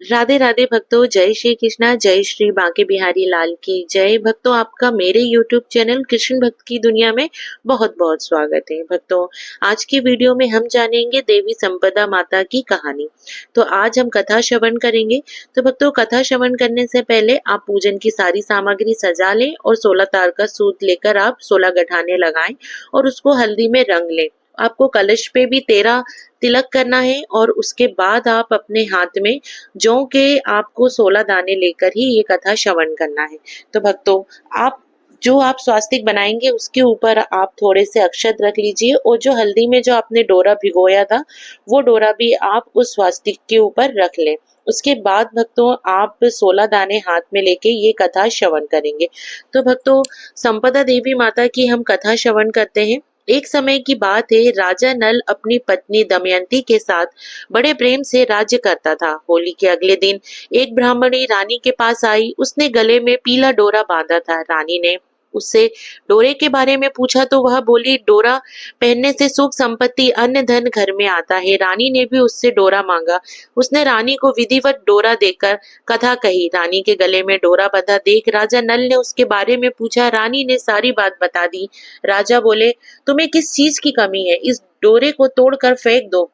राधे राधे भक्तों, जय श्री कृष्णा, जय श्री बांके बिहारी लाल की जय। भक्तों, आपका मेरे यूट्यूब चैनल कृष्ण भक्त की दुनिया में बहुत बहुत स्वागत है। भक्तों, आज की वीडियो में हम जानेंगे देवी संपदा माता की कहानी। तो आज हम कथा श्रवण करेंगे। तो भक्तों, कथा श्रवण करने से पहले आप पूजन की सारी सामग्री सजा लें और 16 तार का सूत लेकर आप 16 गठाने लगाएं और उसको हल्दी में रंग लें। आपको कलश पे भी 13 तिलक करना है और उसके बाद आप अपने हाथ में जौ के आपको 16 दाने लेकर ही ये कथा श्रवण करना है। तो भक्तों, आप जो आप स्वास्तिक बनाएंगे उसके ऊपर आप थोड़े से अक्षत रख लीजिए और जो हल्दी में जो आपने डोरा भिगोया था वो डोरा भी आप उस स्वास्तिक के ऊपर रख लें। उसके बाद भक्तों, आप 16 दाने हाथ में लेके ये कथा श्रवण करेंगे। तो भक्तों, संपदा देवी माता की हम कथा श्रवण करते हैं। एक समय की बात है, राजा नल अपनी पत्नी दमयंती के साथ बड़े प्रेम से राज्य करता था। होली के अगले दिन एक ब्राह्मणी रानी के पास आई। उसने गले में पीला डोरा बांधा था। रानी ने उससे डोरे के बारे में पूछा तो वह बोली, डोरा पहनने से सुख संपत्ति अन्न धन घर में आता है। रानी ने भी उससे डोरा मांगा। उसने रानी को विधिवत डोरा देकर कथा कही। रानी के गले में डोरा बंधा देख राजा नल ने उसके बारे में पूछा। रानी ने सारी बात बता दी। राजा बोले, तुम्हें किस चीज की कमी है? इस डोरे को तोड़कर फेंक दो।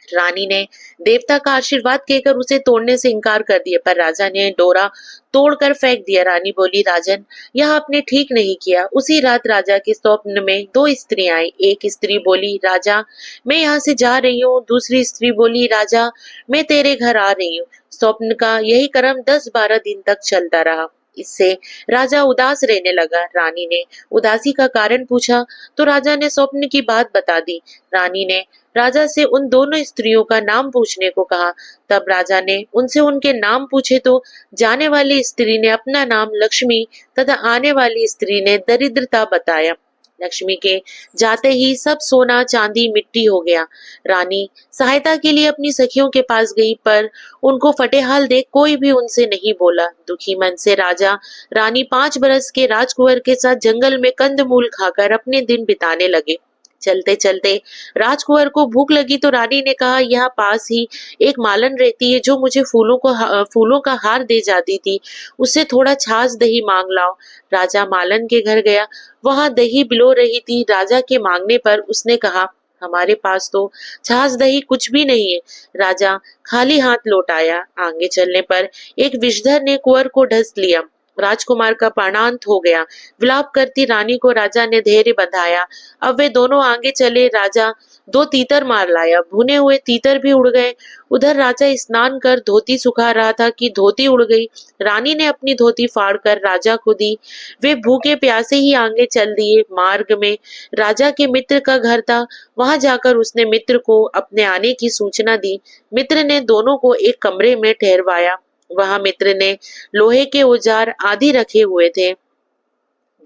रानी ने देवता का आशीर्वाद कहकर उसे तोड़ने से इनकार कर दिया, पर राजा ने डोरा तोड़कर फेंक दिया। रानी बोली, राजन, यह आपने ठीक नहीं किया। उसी रात राजा के स्वप्न में 2 स्त्रियां आई। एक स्त्री बोली, राजा, मैं यहाँ से जा रही हूँ। दूसरी स्त्री बोली, राजा, मैं तेरे घर आ रही हूँ। स्वप्न का यही क्रम 10-12 दिन तक चलता रहा। इससे राजा उदास रहने लगा। रानी ने उदासी का कारण पूछा तो राजा ने स्वप्न की बात बता दी। रानी ने राजा से उन दोनों स्त्रियों का नाम पूछने को कहा। तब राजा ने उनसे उनके नाम पूछे तो जाने वाली स्त्री ने अपना नाम लक्ष्मी तथा आने वाली स्त्री ने दरिद्रता बताया। लक्ष्मी के जाते ही सब सोना चांदी मिट्टी हो गया। रानी सहायता के लिए अपनी सखियों के पास गई, पर उनको फटेहाल देख कोई भी उनसे नहीं बोला। दुखी मन से राजा रानी 5 बरस के राजकुंवर के साथ जंगल में कंदमूल खाकर अपने दिन बिताने लगे। चलते चलते राजकुंवर को भूख लगी तो रानी ने कहा, यहाँ पास ही एक मालन रहती है जो मुझे फूलों का हार दे जाती थी। उससे थोड़ा छाछ दही मांग लाओ। राजा मालन के घर गया। वहां दही बिलो रही थी। राजा के मांगने पर उसने कहा, हमारे पास तो छाछ दही कुछ भी नहीं है। राजा खाली हाथ लौट आया। आगे चलने पर एक विषधर ने कुंवर को ढस लिया। राजकुमार का प्राणांत हो गया। विलाप करती रानी को राजा ने धैर्य बंधाया। अब वे दोनों आगे चले। राजा 2 तीतर मार लाया। भुने हुए तीतर भी उड़ गए। उधर राजा स्नान कर धोती सुखा रहा था कि धोती उड़ गई। रानी ने अपनी धोती फाड़कर राजा को दी। वे भूखे प्यासे ही आगे चल दिए। मार्ग में राजा के मित्र का घर था। वहां जाकर उसने मित्र को अपने आने की सूचना दी। मित्र ने दोनों को एक कमरे में ठहरवाया। वहां मित्र ने लोहे के औजार आदि रखे हुए थे।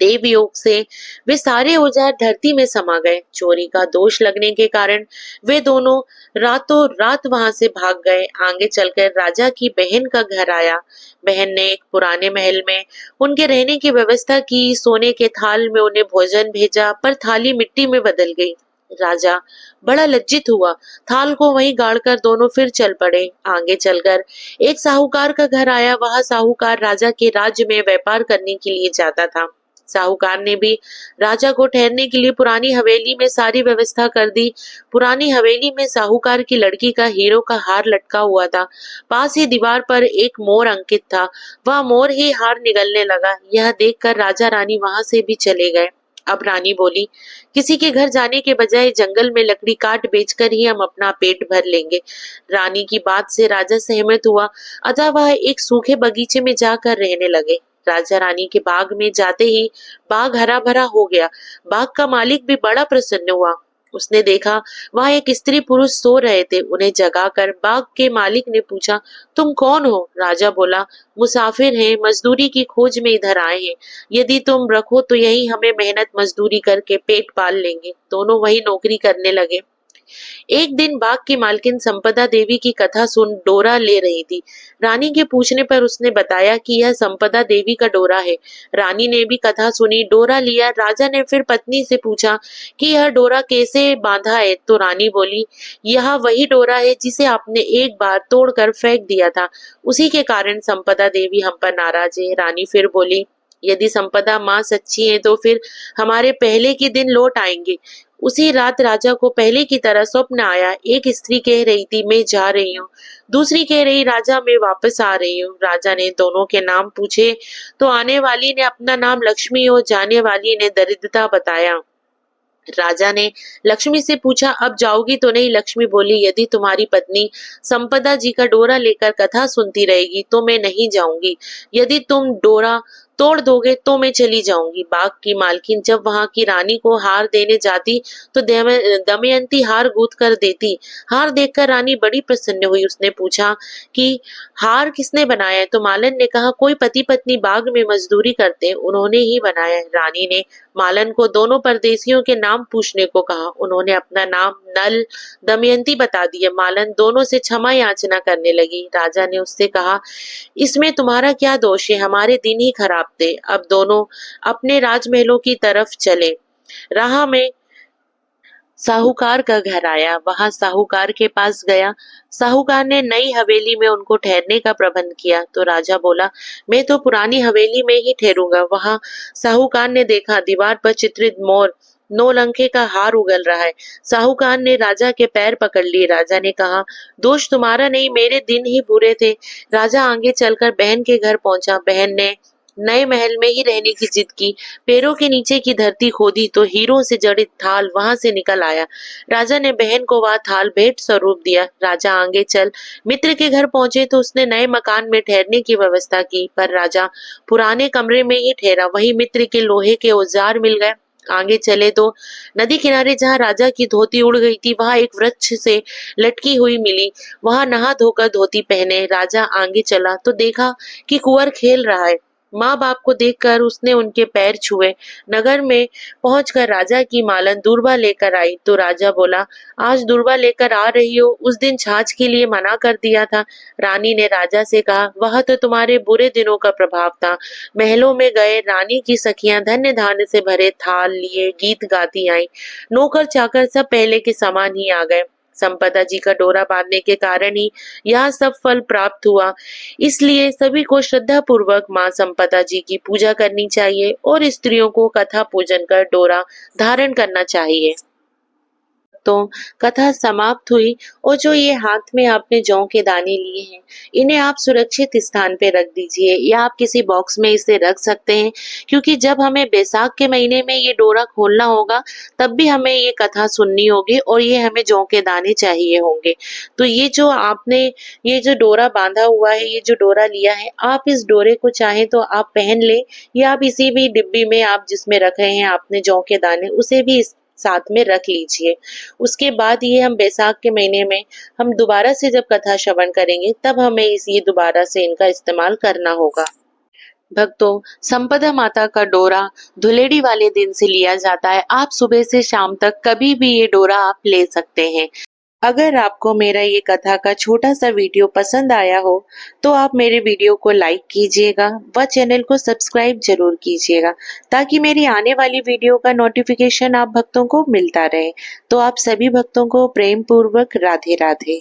देव योग से वे सारे औजार धरती में समा गए। चोरी का दोष लगने के कारण वे दोनों रातों रात वहां से भाग गए। आगे चलकर राजा की बहन का घर आया। बहन ने एक पुराने महल में उनके रहने की व्यवस्था की। सोने के थाल में उन्हें भोजन भेजा, पर थाली मिट्टी में बदल गई। राजा बड़ा लज्जित हुआ। थाल को वहीं गाड़कर दोनों फिर चल पड़े। आगे चलकर एक साहूकार का घर आया। वहां साहूकार राजा के राज्य में व्यापार करने के लिए जाता था। साहूकार ने भी राजा को ठहरने के लिए पुरानी हवेली में सारी व्यवस्था कर दी। पुरानी हवेली में साहूकार की लड़की का हीरो का हार लटका हुआ था। पास ही दीवार पर एक मोर अंकित था। वह मोर ही हार निगलने लगा। यह देखकर राजा रानी वहां से भी चले गए। अब रानी बोली, किसी के घर जाने के बजाय जंगल में लकड़ी काट बेचकर ही हम अपना पेट भर लेंगे। रानी की बात से राजा सहमत हुआ। अतः वह एक सूखे बगीचे में जाकर रहने लगे। राजा रानी के बाग में जाते ही बाग हरा भरा हो गया। बाग का मालिक भी बड़ा प्रसन्न हुआ। उसने देखा वहां एक स्त्री पुरुष सो रहे थे। उन्हें जगाकर बाग के मालिक ने पूछा, तुम कौन हो? राजा बोला, मुसाफिर हैं, मजदूरी की खोज में इधर आए हैं। यदि तुम रखो तो यही हमें मेहनत मजदूरी करके पेट पाल लेंगे। दोनों वही नौकरी करने लगे। एक दिन बाग की मालकिन संपदा देवी की कथा सुन डोरा ले रही थी। रानी के पूछने पर उसने बताया कि यह संपदा देवी का डोरा है। रानी ने भी कथा सुनी, डोरा लिया। राजा ने फिर पत्नी से पूछा कि यह डोरा कैसे बांधा है, तो रानी बोली, यह वही डोरा है जिसे आपने एक बार तोड़कर फेंक दिया था, उसी के कारण संपदा देवी हम पर नाराज है। रानी फिर बोली, यदि संपदा माँ सच्ची है तो फिर हमारे पहले के दिन लौट आएंगे। उसी रात राजा को पहले की तरह स्वप्न आया। एक स्त्री कह रही थी, मैं जा रही हूँ। दूसरी कह रही, राजा मैं वापस आ रही हूँ। राजा ने दोनों के नाम पूछे तो आने वाली ने अपना नाम लक्ष्मी और जाने वाली ने दरिद्रता बताया। राजा ने लक्ष्मी से पूछा, अब जाओगी तो नहीं? लक्ष्मी बोली, यदि तुम्हारी पत्नी संपदा जी का डोरा लेकर कथा सुनती रहेगी तो मैं नहीं जाऊंगी। यदि तुम डोरा तोड़ दोगे तो मैं चली जाऊंगी। बाग की मालकिन जब वहां की रानी को हार देने जाती तो दमयंती हार गूंथ कर देती। हार देखकर रानी बड़ी प्रसन्न हुई। उसने पूछा कि हार किसने बनाया है? तो मालन ने कहा, कोई पति पत्नी बाग में मजदूरी करते, उन्होंने ही बनाया है। रानी ने मालन को दोनों परदेसियों के नाम पूछने को कहा। उन्होंने अपना नाम नल, दमयंती बता दिया। मालन दोनों से क्षमा याचना करने लगी। राजा ने उससे कहा, इसमें तुम्हारा क्या दोष है? हमारे दिन ही खराब थे। अब दोनों अपने राजमहलों की तरफ चले। राह में साहूकार का घर आया। वहां साहूकार के पास गया। साहूकार ने नई हवेली में उनको ठहरने का प्रबंध किया। तो राजा बोला, मैं तो पुरानी हवेली में ही ठहरूंगा। वहां साहूकार ने देखा दीवार पर चित्रित मोर 9 लंके का हार उगल रहा है। साहूकार ने राजा के पैर पकड़ लिए। राजा ने कहा, दोष तुम्हारा नहीं, मेरे दिन ही बुरे थे। राजा आगे चलकर बहन के घर पहुंचा। बहन ने नए महल में ही रहने की जिद की। पैरों के नीचे की धरती खोदी तो हीरों से जड़ित थाल वहां से निकल आया। राजा ने बहन को वह थाल भेंट स्वरूप दिया। राजा आगे चल मित्र के घर पहुंचे तो उसने नए मकान में ठहरने की व्यवस्था की, पर राजा पुराने कमरे में ही ठहरा। वही मित्र के लोहे के औजार मिल गए। आगे चले तो नदी किनारे जहाँ राजा की धोती उड़ गई थी, वहां एक वृक्ष से लटकी हुई मिली। वहां नहा धोकर धोती पहने राजा आगे चला तो देखा कि कुंवर खेल रहा है। माँ बाप को देखकर उसने उनके पैर छुए। नगर में पहुंचकर राजा की मालन दूर्वा लेकर आई तो राजा बोला, आज दूर्वा लेकर आ रही हो? उस दिन छाछ के लिए मना कर दिया था। रानी ने राजा से कहा, वह तो तुम्हारे बुरे दिनों का प्रभाव था। महलों में गए रानी की सखियां धन्य धान्य से भरे थाल लिए गीत गाती आई। नौकर चाकर सब पहले के समान ही आ गए। संपदा जी का डोरा बांधने के कारण ही यह सब फल प्राप्त हुआ। इसलिए सभी को श्रद्धा पूर्वक माँ संपदा जी की पूजा करनी चाहिए और स्त्रियों को कथा पूजन कर डोरा धारण करना चाहिए। तो कथा समाप्त हुई। और जो ये हाथ में आपने जौ के दाने लिए हैं, इन्हें आप सुरक्षित स्थान पे रख दीजिए या आप किसी बॉक्स में इसे रख सकते हैं, क्योंकि जब हमें बैसाख के महीने में ये डोरा खोलना होगा तब भी हमें ये कथा सुननी होगी और ये हमें जौ के दाने चाहिए होंगे। तो ये जो आपने ये जो डोरा बांधा हुआ है, ये जो डोरा लिया है, आप इस डोरे को चाहे तो आप पहन ले या आप इसी भी डिब्बी में आप जिसमें रख रहे हैं आपने जौ के दाने, उसे भी साथ में रख लीजिए। उसके बाद ये हम बैसाख के महीने में हम दोबारा से जब कथा श्रवण करेंगे तब हमें ये दोबारा से इनका इस्तेमाल करना होगा। भक्तों, संपदा माता का डोरा धुलेड़ी वाले दिन से लिया जाता है। आप सुबह से शाम तक कभी भी ये डोरा आप ले सकते हैं। अगर आपको मेरा ये कथा का छोटा सा वीडियो पसंद आया हो तो आप मेरे वीडियो को लाइक कीजिएगा व चैनल को सब्सक्राइब जरूर कीजिएगा, ताकि मेरी आने वाली वीडियो का नोटिफिकेशन आप भक्तों को मिलता रहे। तो आप सभी भक्तों को प्रेम पूर्वक राधे राधे।